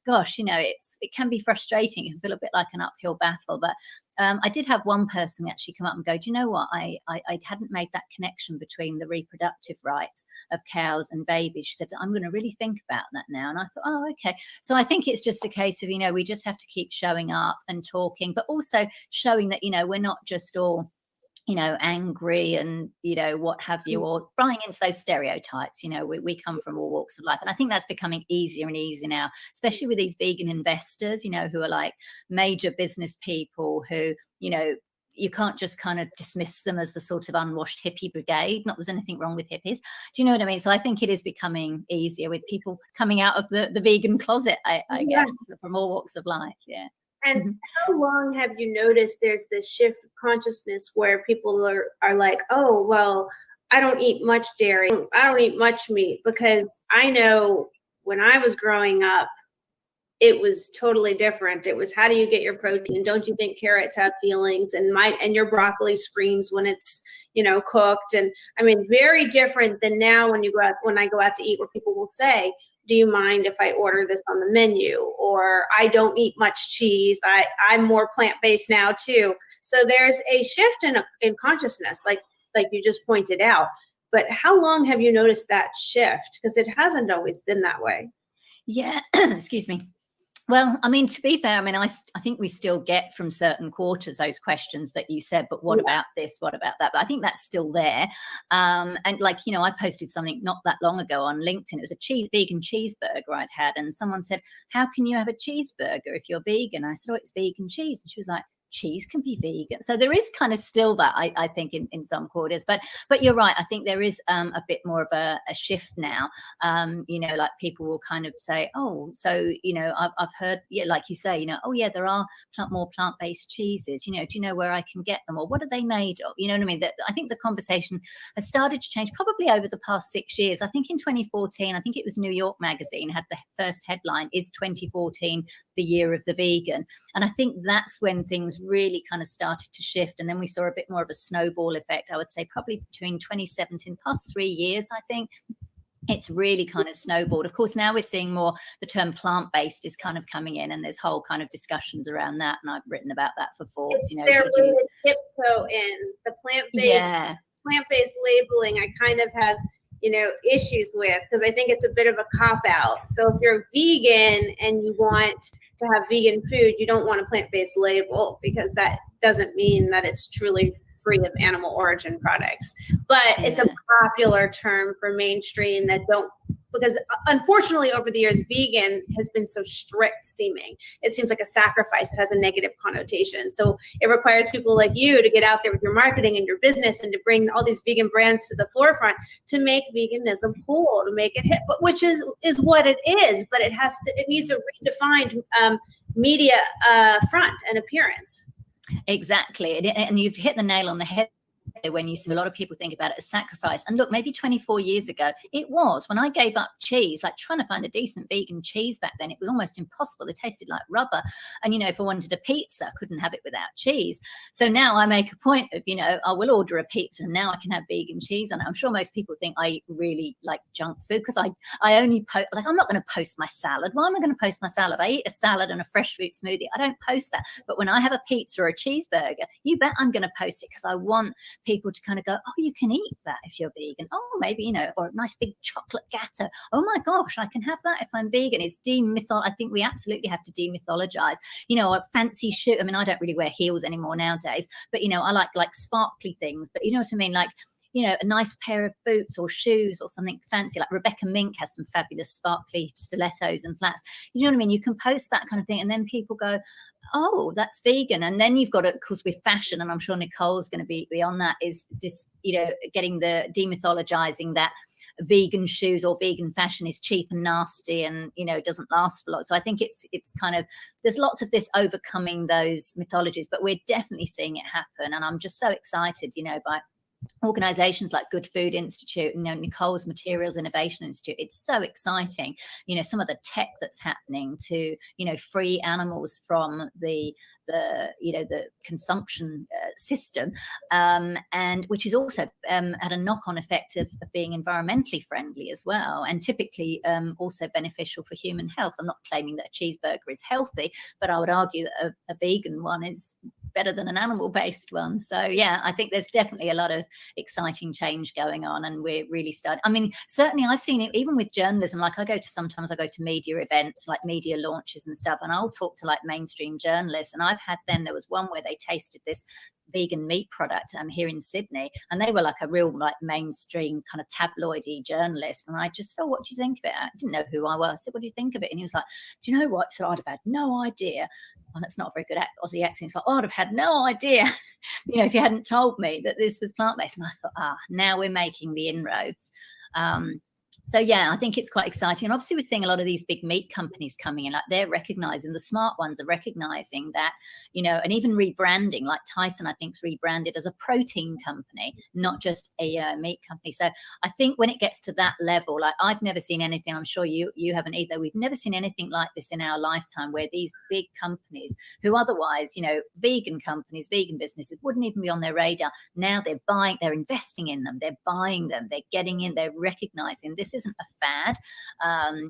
gosh, it can be frustrating. It can feel a bit like an uphill battle. But I did have one person actually come up and go, do you know what? I hadn't made that connection between the reproductive rights of cows and babies. She said, I'm going to really think about that now. And I thought, oh, okay. So I think it's just a case of, we just have to keep showing up and talking, but also showing that, we're not just all, angry and, what have you, or buying into those stereotypes. We come from all walks of life. And I think that's becoming easier and easier now, especially with these vegan investors, who are like major business people who, you can't just kind of dismiss them as the sort of unwashed hippie brigade. Not there's anything wrong with hippies. Do you know what I mean? So I think it is becoming easier with people coming out of the vegan closet, I guess, from all walks of life. Yeah. And how long have you noticed there's this shift of consciousness where people are like, oh, well, I don't eat much dairy. I don't eat much meat, because I know when I was growing up, it was totally different. It was, how do you get your protein? Don't you think carrots have feelings? And your broccoli screams when it's, cooked. And I mean, very different than now when I go out to eat, where people will say, do you mind if I order this on the menu? Or I don't eat much cheese. I'm more plant-based now too. So there's a shift in consciousness, like you just pointed out. But how long have you noticed that shift? Because it hasn't always been that way. Yeah, excuse me. Well, I mean, to be fair, I mean, I think we still get from certain quarters those questions that you said, but what about this? What about that? But I think that's still there. And like, you know, I posted something not that long ago on LinkedIn. It was a vegan cheeseburger I'd had. And someone said, how can you have a cheeseburger if you're vegan? I said, oh, it's vegan cheese. And she was like, cheese can be vegan. So there is kind of still that, I think, in some quarters. But you're right. I think there is a bit more of a shift now. You know, like people will kind of say, oh, so, you know, I've heard, yeah, like you say, you know, oh, yeah, there are more plant-based cheeses. You know, do you know where I can get them? Or what are they made of? You know what I mean? I think the conversation has started to change probably over the past 6 years. I think in 2014, I think it was New York Magazine had the first headline, is 2014 the year of the vegan? And I think that's when things really kind of started to shift. And then we saw a bit more of a snowball effect, I would say, probably between 2017, past 3 years, I think. It's really kind of snowballed. Of course, now we're seeing more, the term plant-based is kind of coming in, and there's whole kind of discussions around that. And I've written about that for Forbes. You know, they're really tiptoe in the plant-based labeling. I kind of have, you know, issues with, because I think it's a bit of a cop-out. So if you're vegan and you want to have vegan food, you don't want a plant-based label, because that doesn't mean that it's truly free of animal origin products. But it's a popular term for mainstream that don't, because unfortunately over the years, vegan has been so strict seeming. It seems like a sacrifice. It has a negative connotation. So it requires people like you to get out there with your marketing and your business and to bring all these vegan brands to the forefront to make veganism cool, to make it hip, but which is what it is. But it needs a redefined media front and appearance. Exactly. And you've hit the nail on the head when you see a lot of people think about it as sacrifice. And look, maybe 24 years ago, it was. When I gave up cheese, like trying to find a decent vegan cheese back then, it was almost impossible. It tasted like rubber. And, you know, if I wanted a pizza, I couldn't have it without cheese. So now I make a point of, you know, I will order a pizza and now I can have vegan cheese on it. I'm sure most people think I really like junk food, because I only post, like, I'm not going to post my salad. Why am I going to post my salad? I eat a salad and a fresh fruit smoothie. I don't post that. But when I have a pizza or a cheeseburger, you bet I'm going to post it, because I want people to kind of go, oh, you can eat that if you're vegan. Oh, maybe, you know, or a nice big chocolate gatto. Oh my gosh, I can have that if I'm vegan. It's I think we absolutely have to demythologize, you know, a fancy shoe. I mean, I don't really wear heels anymore nowadays, but, you know, I like sparkly things, but you know what I mean? Like, you know, a nice pair of boots or shoes or something fancy. Like Rebecca Mink has some fabulous sparkly stilettos and flats. You know what I mean? You can post that kind of thing, and then people go, oh, that's vegan. And then you've got it, of course, with fashion, and I'm sure Nicole's going to be on that, is just, you know, getting the demythologizing that vegan shoes or vegan fashion is cheap and nasty and, you know, doesn't last for long. So I think it's kind of, there's lots of this overcoming those mythologies, but we're definitely seeing it happen. And I'm just so excited, you know, by organizations like Good Food Institute, you know, Nicole's Materials Innovation Institute. It's so exciting, you know, some of the tech that's happening to, you know, free animals from the you know, the consumption system, and which is also had a knock-on effect of being environmentally friendly as well, and typically also beneficial for human health. I'm not claiming that a cheeseburger is healthy, but I would argue that a vegan one is better than an animal-based one. So yeah, I think there's definitely a lot of exciting change going on, and we're really starting. I mean, certainly I've seen it even with journalism. Like sometimes I go to media events, like media launches and stuff, and I'll talk to like mainstream journalists, and I've had them. There was one where they tasted this vegan meat product here in Sydney, and they were like a real like mainstream kind of tabloidy journalist, and I just thought, what do you think of it? I didn't know who I was. I said, what do you think of it? And he was like, do you know what? So I'd have had no idea. Well, that's not a very good Aussie accent. It's like, oh, I'd have had no idea, you know, if you hadn't told me that this was plant-based. And I thought, now we're making the inroads. So yeah, I think it's quite exciting. And obviously we're seeing a lot of these big meat companies coming in, like they're recognizing, the smart ones are recognizing that, you know, and even rebranding, like Tyson, I think, is rebranded as a protein company, not just a meat company. So I think when it gets to that level, like I've never seen anything, I'm sure you haven't either. We've never seen anything like this in our lifetime, where these big companies who otherwise, you know, vegan companies, vegan businesses wouldn't even be on their radar. Now they're investing in them, they're buying them, they're getting in, they're recognizing this isn't a fad,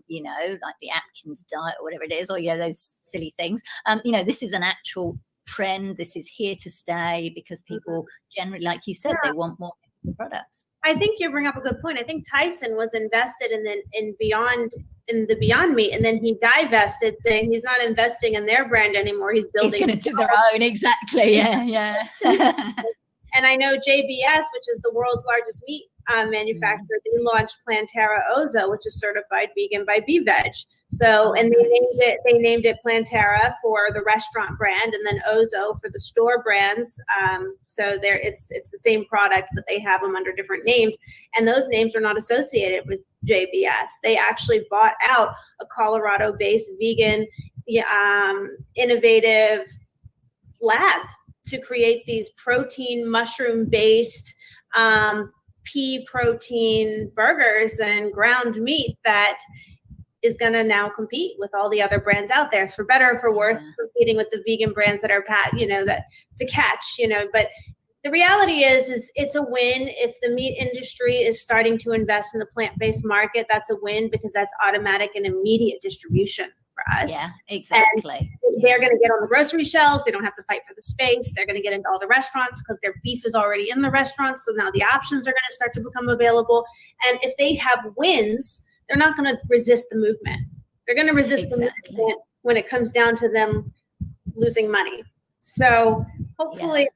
you know, like the Atkins diet or whatever it is, or, you know, those silly things. You know, this is an actual trend. This is here to stay, because people generally, like you said, they want more products. I think you bring up a good point. I think Tyson was invested in Beyond in the Beyond Meat, and then he divested, saying he's not investing in their brand anymore. He's building. He's going to do their own, exactly. Yeah. And I know JBS, which is the world's largest meat manufacturer, they launched Planterra Ozo, which is certified vegan by BVeg. So, and they named it Planterra for the restaurant brand, and then Ozo for the store brands. So it's the same product, but they have them under different names, and those names are not associated with JBS. They actually bought out a Colorado-based vegan innovative lab to create these protein mushroom-based pea protein burgers and ground meat that is going to now compete with all the other brands out there, for better or for worse, competing with the vegan brands that are that to catch, but the reality is it's a win. If the meat industry is starting to invest in the plant-based market, that's a win, because that's automatic and immediate distribution for us. Yeah, exactly. And they're going to get on the grocery shelves. They don't have to fight for the space. They're going to get into all the restaurants because their beef is already in the restaurants. So now the options are going to start to become available. And if they have wins, they're not going to resist the movement. They're going to resist the movement when it comes down to them losing money. So hopefully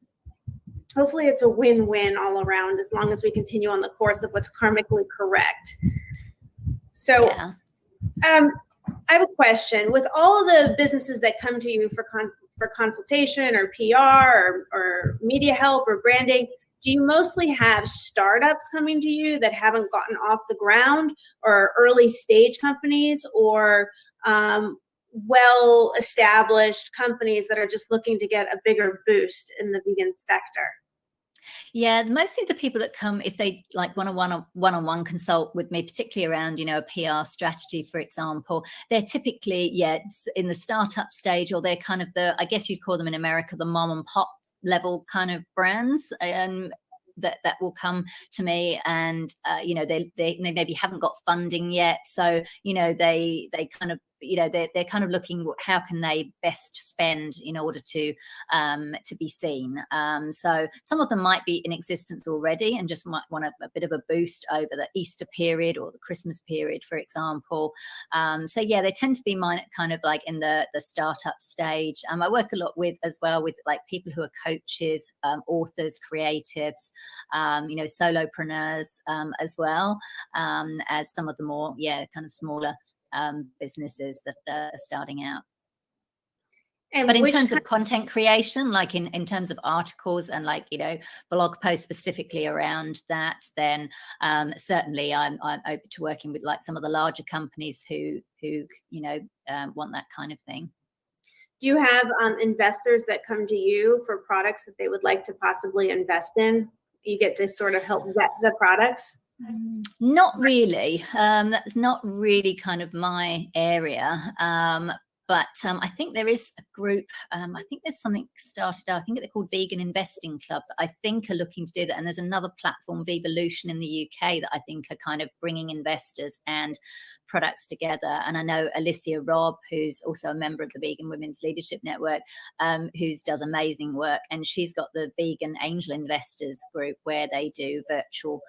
it's a win-win all around, as long as we continue on the course of what's karmically correct. So I have a question. With all of the businesses that come to you for consultation or PR or media help or branding, do you mostly have startups coming to you that haven't gotten off the ground, or early stage companies, or well-established companies that are just looking to get a bigger boost in the vegan sector? Yeah, mostly the people that come, if they like one-on-one consult with me, particularly around, a PR strategy, for example, they're typically, in the startup stage, or they're kind of I guess you'd call them in America, the mom and pop level kind of brands, and that will come to me, and they maybe haven't got funding yet, so they kind of they're kind of looking how can they best spend in order to be seen. So some of them might be in existence already and just might want a bit of a boost over the Easter period or the Christmas period, for example. So they tend to be mine kind of like in the startup stage. I work a lot with like people who are coaches, authors, creatives, solopreneurs as well, as some of the more kind of smaller businesses that are starting out. But in terms of content creation, like in terms of articles and blog posts specifically around that, then certainly I'm open to working with like some of the larger companies who want that kind of thing. Do you have investors that come to you for products that they would like to possibly invest in? You get to sort of help vet the products? Not really. That's not really kind of my area. But I think there is a group, I think there's something started out, I think they're called Vegan Investing Club, that I think are looking to do that. And there's another platform, Vivolution, in the UK, that I think are kind of bringing investors and products together. And I know Alicia Robb, who's also a member of the Vegan Women's Leadership Network, who does amazing work. And she's got the Vegan Angel Investors group, where they do virtual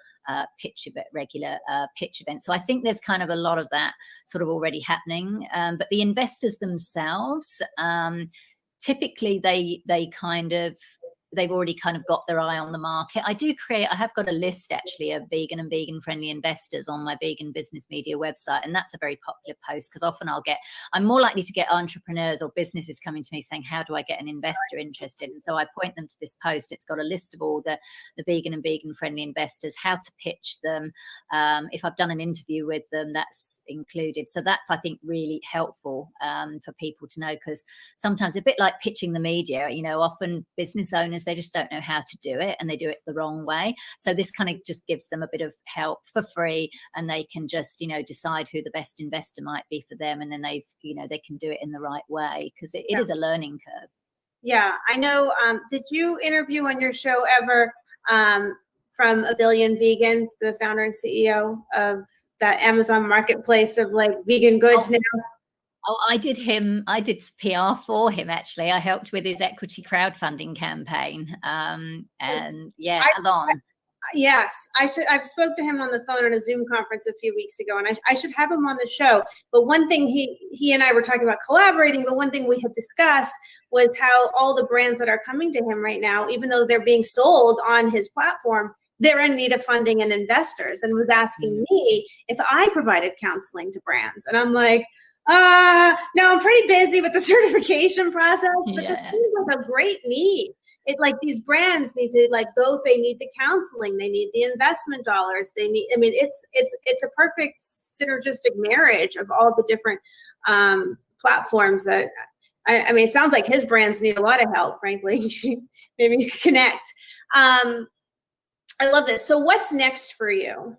regular pitch events. So I think there's kind of a lot of that sort of already happening. But the investors themselves, typically they've already kind of got their eye on the market. I have got a list actually of vegan and vegan friendly investors on my Vegan Business Media website. And that's a very popular post, because often I'm more likely to get entrepreneurs or businesses coming to me saying, how do I get an investor interested? And so I point them to this post. It's got a list of all the vegan and vegan friendly investors, how to pitch them. If I've done an interview with them, that's included. So that's, I think, really helpful for people to know, because sometimes a bit like pitching the media, often business owners, they just don't know how to do it, and they do it the wrong way. So this kind of just gives them a bit of help for free, and they can just, decide who the best investor might be for them. And then they can do it in the right way, because it is a learning curve. Yeah, I know. Did you interview on your show ever from A Billion Vegans, the founder and CEO of that Amazon marketplace of like vegan goods now? Oh, I did PR for him, actually. I helped with his equity crowdfunding campaign. Alon. Yes, I've spoke to him on the phone on a Zoom conference a few weeks ago, and I should have him on the show. But one thing he and I were talking about collaborating, but one thing we had discussed was how all the brands that are coming to him right now, even though they're being sold on his platform, they're in need of funding and investors, and was asking me if I provided counseling to brands. And I'm like, no, I'm pretty busy with the certification process, but this seems like a great need. It like these brands need to like both. They need the counseling, they need the investment dollars. They need. I mean, it's a perfect synergistic marriage of all the different platforms that. I mean, it sounds like his brands need a lot of help. Frankly, maybe you could connect. I love this. So, what's next for you?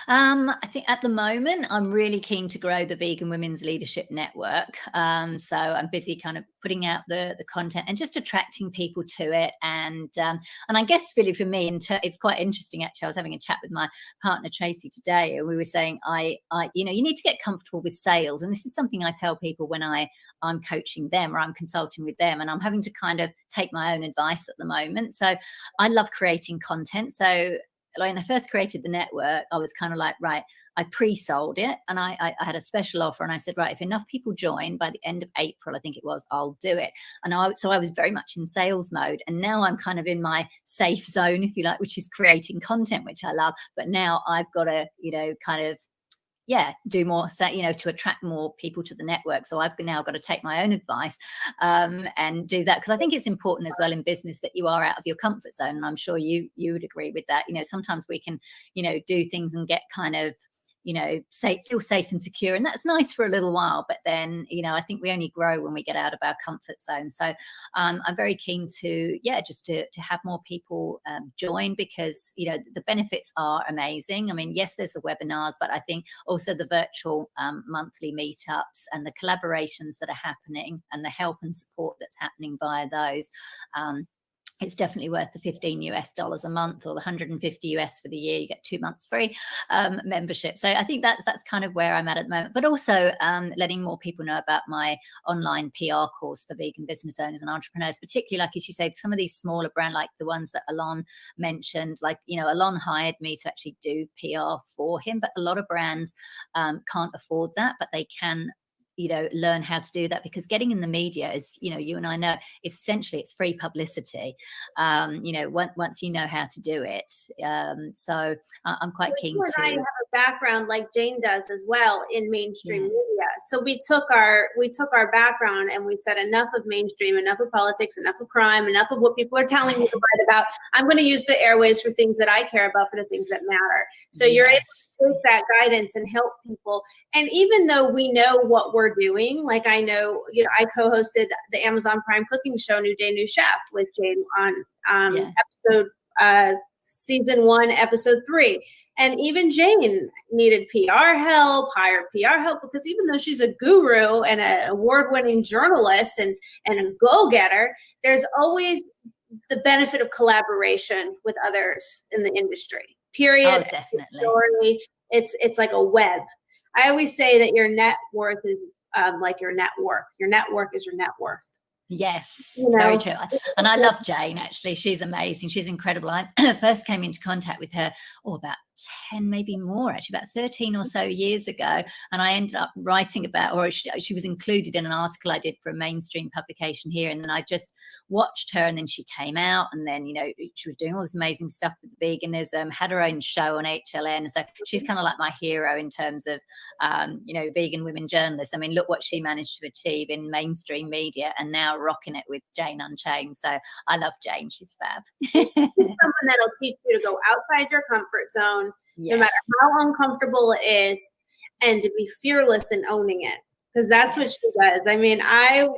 I think at the moment, I'm really keen to grow the Vegan Women's Leadership Network. So I'm busy kind of putting out the content and just attracting people to it. And I guess really for me, it's quite interesting, actually. I was having a chat with my partner, Tracy, today, and we were saying, you need to get comfortable with sales. And this is something I tell people when I'm coaching them or I'm consulting with them, and I'm having to kind of take my own advice at the moment. So I love creating content. So when I first created the network, I was kind of like, right, I pre-sold it, and I had a special offer, and I said, right, if enough people join by the end of April, I think it was, I'll do it. And so I was very much in sales mode, and now I'm kind of in my safe zone, if you like, which is creating content, which I love. But now I've got to, kind of do more, to attract more people to the network. So I've now got to take my own advice and do that, because I think it's important as well in business that you are out of your comfort zone. And I'm sure you would agree with that. Sometimes we can, do things and get kind of, feel safe and secure. And that's nice for a little while. But then, I think we only grow when we get out of our comfort zone. So I'm very keen to, just to have more people join, because, the benefits are amazing. I mean, yes, there's the webinars, but I think also the virtual monthly meetups and the collaborations that are happening and the help and support that's happening via those. It's definitely worth the $15 a month, or the $150 for the year. You get 2 months free membership. So I think that's kind of where I'm at the moment. But also letting more people know about my online PR course for vegan business owners and entrepreneurs, particularly, like as you said, some of these smaller brands, like the ones that Alon mentioned. Like, Alon hired me to actually do PR for him, but a lot of brands can't afford that, but they can learn how to do that, because getting in the media, as you and I know, it's free publicity, once you know how to do it. So I'm quite keen to. I have a background like Jane does as well in mainstream media. So we took our background and we said, enough of mainstream, enough of politics, enough of crime, enough of what people are telling me to write about. I'm going to use the airwaves for things that I care about, for the things that matter. So you're able to take that guidance and help people. And even though we know what we're doing, like I know, I co-hosted the Amazon Prime cooking show, New Day, New Chef, with Jane on season 1, episode 3. And even Jane needed PR help, hired PR help, because even though she's a guru and an award-winning journalist and a go-getter, there's always the benefit of collaboration with others in the industry. Period. Oh, definitely. Story. It's like a web. I always say that your net worth is like your network. Your network is your net worth. Yes, very true. And I love Jane, actually. She's amazing. She's incredible. I first came into contact with her, about 10, maybe more, actually, about 13 or so years ago. And I ended up writing about, or she was included in an article I did for a mainstream publication here. And then I just watched her, and then she came out, and then, she was doing all this amazing stuff with veganism, had her own show on HLN. So she's kind of like my hero in terms of, vegan women journalists. I mean, look what she managed to achieve in mainstream media, and now rocking it with Jane Unchained. So I love Jane. She's fab. Someone that'll teach you to go outside your comfort zone, no matter how uncomfortable it is, and to be fearless in owning it, because that's what she does. I mean, I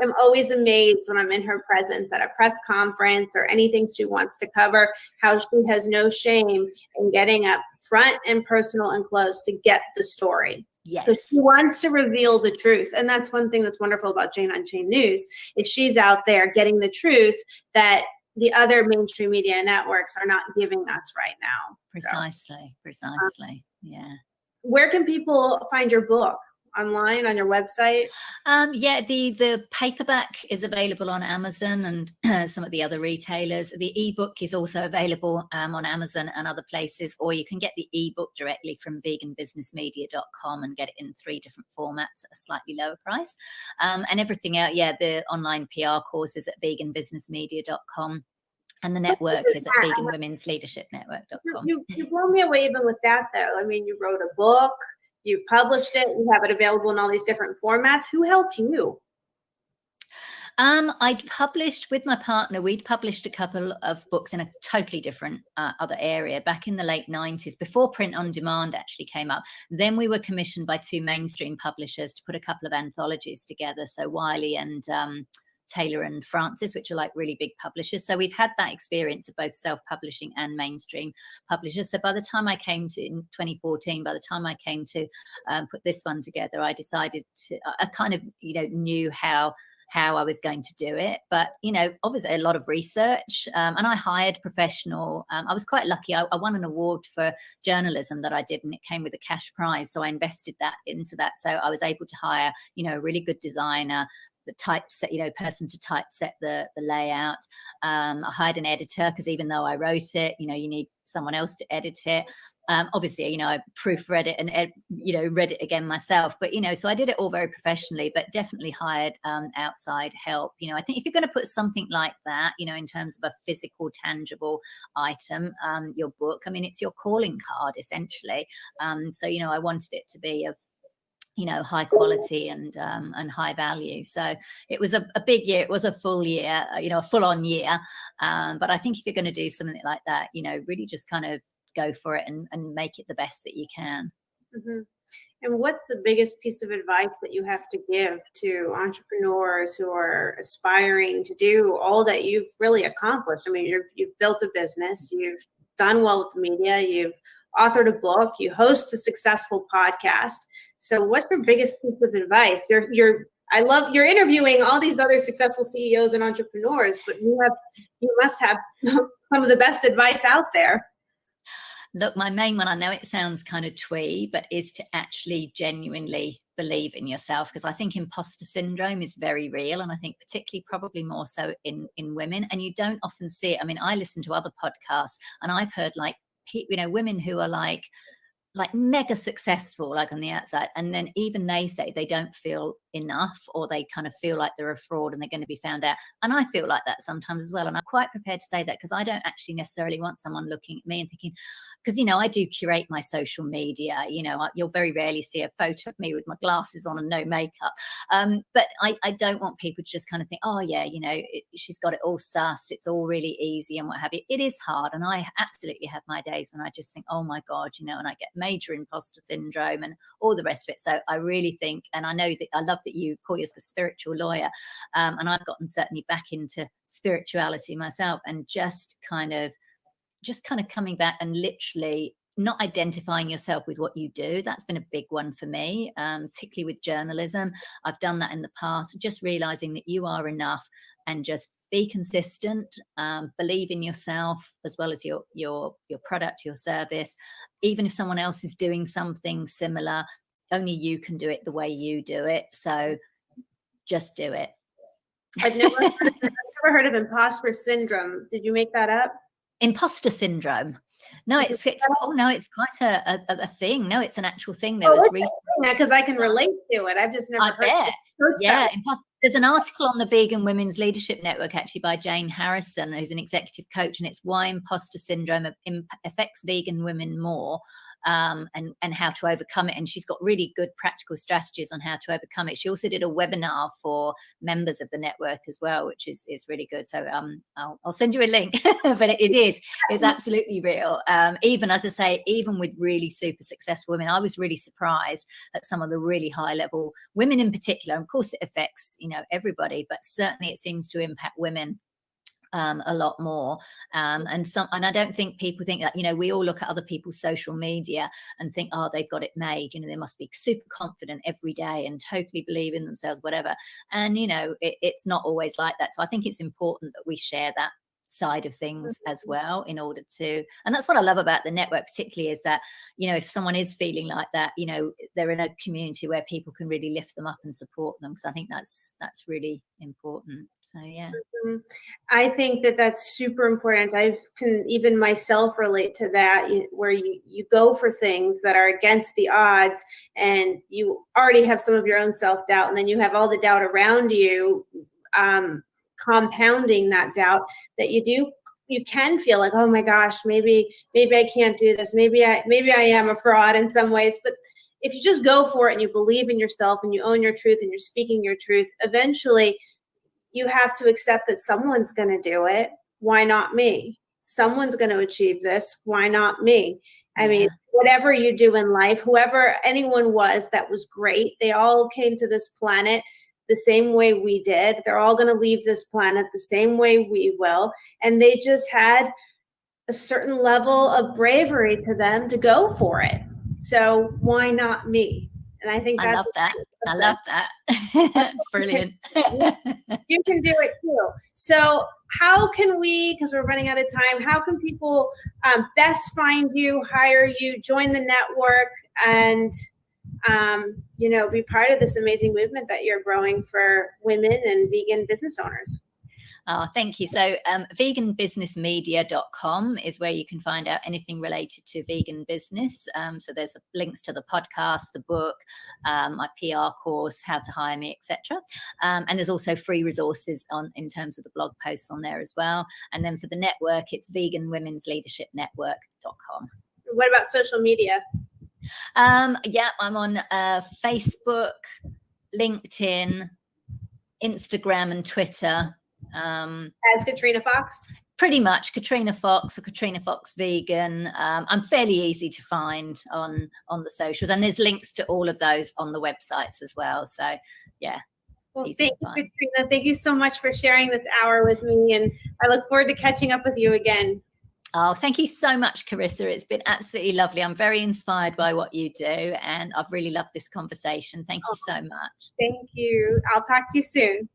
am always amazed when I'm in her presence at a press conference or anything she wants to cover, how she has no shame in getting up front and personal and close to get the story. Yes. Because she wants to reveal the truth. And that's one thing that's wonderful about Jane Unchained News, is she's out there getting the truth that the other mainstream media networks are not giving us right now. Precisely. Yeah. Where can people find your book? online on your website? Yeah, the paperback is available on Amazon and some of the other retailers. The ebook is also available on Amazon and other places, or you can get the ebook directly from veganbusinessmedia.com and get it in 3 different formats at a slightly lower price. And everything else, yeah, the online PR courses at veganbusinessmedia.com. And the network is at veganwomensleadershipnetwork.com. You blow me away even with that, though. I mean, you wrote a book, you've published it, you have it available in all these different formats. Who helped you? I published with my partner. We'd published a couple of books in a totally different other area back in the late 90s, before print on demand actually came up. Then we were commissioned by 2 mainstream publishers to put a couple of anthologies together. So Wiley and Taylor and Francis, which are like really big publishers. So we've had that experience of both self-publishing and mainstream publishers. So by the time I came to, in 2014, by the time I came to put this one together, I decided to, I kind of, knew how I was going to do it. But, obviously a lot of research and I hired professional. I was quite lucky. I won an award for journalism that I did, and it came with a cash prize. So I invested that into that. So I was able to hire, a really good designer, the typeset, person to typeset the layout. I hired an editor because even though I wrote it, you need someone else to edit it. Obviously, I proofread it and, read it again myself. But, so I did it all very professionally, but definitely hired outside help. I think if you're going to put something like that, in terms of a physical, tangible item, your book, I mean, it's your calling card, essentially. So, I wanted it to be of, high quality and high value. So it was a big year. It was a full year, a full on year. But I think if you're going to do something like that, really just kind of go for it and make it the best that you can. Mm-hmm. And what's the biggest piece of advice that you have to give to entrepreneurs who are aspiring to do all that you've really accomplished? I mean, you've built a business, you've done well with the media, you've authored a book, you host a successful podcast. So what's your biggest piece of advice? I love you're interviewing all these other successful CEOs and entrepreneurs, but you must have some of the best advice out there. Look, my main one, I know it sounds kind of twee, but is to actually genuinely believe in yourself, because I think imposter syndrome is very real. And I think particularly probably more so in women, and you don't often see it. I mean, I listen to other podcasts and I've heard women who are like mega successful, like on the outside. And then even they say they don't feel enough, or they kind of feel like they're a fraud and they're going to be found out. And I feel like that sometimes as well. And I'm quite prepared to say that, because I don't actually necessarily want someone looking at me and thinking, because, I do curate my social media, you'll very rarely see a photo of me with my glasses on and no makeup. But I don't want people to just kind of think, oh yeah, she's got it all sussed, it's all really easy and what have you. It is hard. And I absolutely have my days when I just think, oh my God, and I get major imposter syndrome and all the rest of it. So I really think, and I know that I love that you call yourself a spiritual lawyer. And I've gotten certainly back into spirituality myself, and just kind of coming back and literally not identifying yourself with what you do. That's been a big one for me, particularly with journalism. I've done that in the past, just realizing that you are enough, and just be consistent, believe in yourself as well as your product, your service. Even if someone else is doing something similar, only you can do it the way you do it. So just do it. I've never heard of imposter syndrome. Did you make that up? Imposter syndrome. No, it's quite a thing. No, it's an actual thing. There was research, because I can relate to it. I've just never heard. Yeah, there's an article on the Vegan Women's Leadership Network actually by Jane Harrison, who's an executive coach, and it's why imposter syndrome affects vegan women more. And how to overcome it. And she's got really good practical strategies on how to overcome it. She also did a webinar for members of the network as well, which is really good. So I'll send you a link, but it's absolutely real. Even, as I say, even with really super successful women, I was really surprised at some of the really high level women in particular. Of course, it affects, everybody, but certainly it seems to impact women a lot more. And I don't think people think that, we all look at other people's social media and think, oh, they've got it made, they must be super confident every day and totally believe in themselves, whatever. And, it's not always like that. So I think it's important that we share that side of things as well, in order to, and that's what I love about the network particularly, is that, you know, if someone is feeling like that, you know, they're in a community where people can really lift them up and support them, because I think that's really important. So yeah. I think that that's super important. I can even myself relate to that, where you go for things that are against the odds, and you already have some of your own self-doubt, and then you have all the doubt around you, compounding that doubt, that you can feel like, oh my gosh, maybe I can't do this. Maybe I am a fraud in some ways. But if you just go for it and you believe in yourself and you own your truth and you're speaking your truth, eventually you have to accept that someone's going to do it. Why not me? Someone's going to achieve this. Why not me? I mean, whatever you do in life, whoever anyone was that was great, they all came to this planet the same way we did. They're all going to leave this planet the same way we will. And they just had a certain level of bravery to them to go for it. So why not me? And I think that's I love that. That's brilliant. You can do it too. So how can we, because we're running out of time, how can people best find you, hire you, join the network, and you know, be part of this amazing movement that you're growing for women and vegan business owners? Oh, thank you. So veganbusinessmedia.com is where you can find out anything related to vegan business. So there's links to the podcast, the book, my PR course, how to hire me, etc. And there's also free resources in terms of the blog posts on there as well. And then for the network, it's veganwomensleadershipnetwork.com. What about social media? Yeah, I'm on Facebook, LinkedIn, Instagram, and Twitter. As Katrina Fox? Pretty much Katrina Fox or Katrina Fox Vegan. I'm fairly easy to find on the socials, and there's links to all of those on the websites as well. So yeah. Well, thank you, Katrina. Thank you so much for sharing this hour with me, and I look forward to catching up with you again. Oh, thank you so much, Carissa. It's been absolutely lovely. I'm very inspired by what you do, and I've really loved this conversation. Thank you so much. Thank you. I'll talk to you soon.